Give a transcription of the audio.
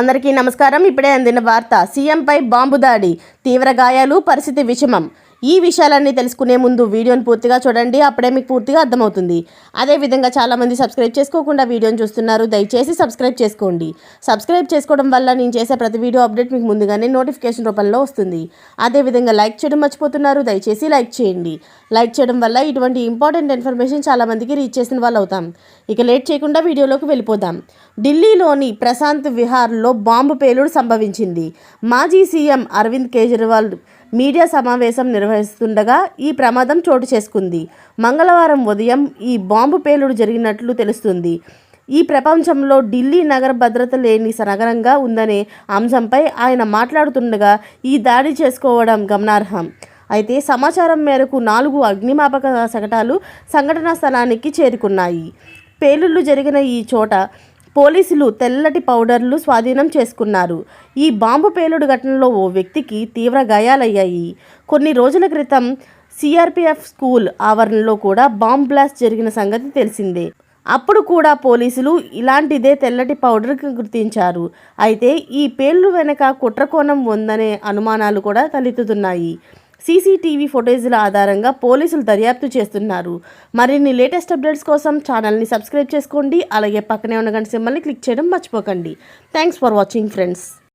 అందరికీ నమస్కారం. ఇప్పుడే అందిన వార్త. సీఎంపై బాంబు దాడి, తీవ్ర గాయాలు, పరిస్థితి విషమం. ఈ విషయాలన్నీ తెలుసుకునే ముందు వీడియోని పూర్తిగా చూడండి. అప్పుడే మీకు పూర్తిగా అర్థమవుతుంది. అదేవిధంగా చాలామంది సబ్స్క్రైబ్ చేసుకోకుండా వీడియోని చూస్తున్నారు. దయచేసి సబ్స్క్రైబ్ చేసుకోండి. సబ్స్క్రైబ్ చేసుకోవడం వల్ల నేను చేసే ప్రతి వీడియో అప్డేట్ మీకు ముందుగానే నోటిఫికేషన్ రూపంలో వస్తుంది. అదేవిధంగా లైక్ చేయడం మర్చిపోతున్నారు. దయచేసి లైక్ చేయండి. లైక్ చేయడం వల్ల ఇటువంటి ఇంపార్టెంట్ ఇన్ఫర్మేషన్ చాలామందికి రీచ్ చేసిన వాళ్ళు అవుతాం. ఇక లేట్ చేయకుండా వీడియోలోకి వెళ్ళిపోదాం. ఢిల్లీలోని ప్రశాంత్ విహార్లో బాంబు పేలుడు సంభవించింది. మాజీ సీఎం అరవింద్ కేజ్రీవాల్ మీడియా సమావేశం నిర్వహిస్తుండగా ఈ ప్రమాదం చోటు చేసుకుంది. మంగళవారం ఉదయం ఈ బాంబు పేలుడు జరిగినట్లు తెలుస్తుంది. ఈ ప్రపంచంలో ఢిల్లీ నగర భద్రత లేని నగరంగా ఉందనే అంశంపై ఆయన మాట్లాడుతుండగా ఈ దాడి చేసుకోవడం గమనార్హం. అయితే సమాచారం మేరకు 4 అగ్నిమాపక శకటాలు సంఘటనా స్థలానికి చేరుకున్నాయి. పేలుళ్లు జరిగిన ఈ చోట పోలీసులు తెల్లటి పౌడర్లు స్వాధీనం చేసుకున్నారు. ఈ బాంబు పేలుడు ఘటనలో ఓ వ్యక్తికి తీవ్ర గాయాలయ్యాయి. కొన్ని రోజుల క్రితం సిఆర్పిఎఫ్ స్కూల్ ఆవరణలో కూడా బాంబ్ బ్లాస్ట్ జరిగిన సంగతి తెలిసిందే. అప్పుడు కూడా పోలీసులు ఇలాంటిదే తెల్లటి పౌడర్ గుర్తించారు. అయితే ఈ పేలుడు వెనక కుట్రకోణం ఉందనే అనుమానాలు కూడా తలెత్తుతున్నాయి. సీసీటీవీ ఫుటేజ్ల ఆధారంగా పోలీసులు దర్యాప్తు చేస్తున్నారు. మరిన్ని లేటెస్ట్ అప్డేట్స్ కోసం ఛానల్ని సబ్స్క్రైబ్ చేసుకోండి. అలాగే పక్కనే ఉన్న గంట సింబల్ని క్లిక్ చేయడం మర్చిపోకండి. Thanks for watching friends.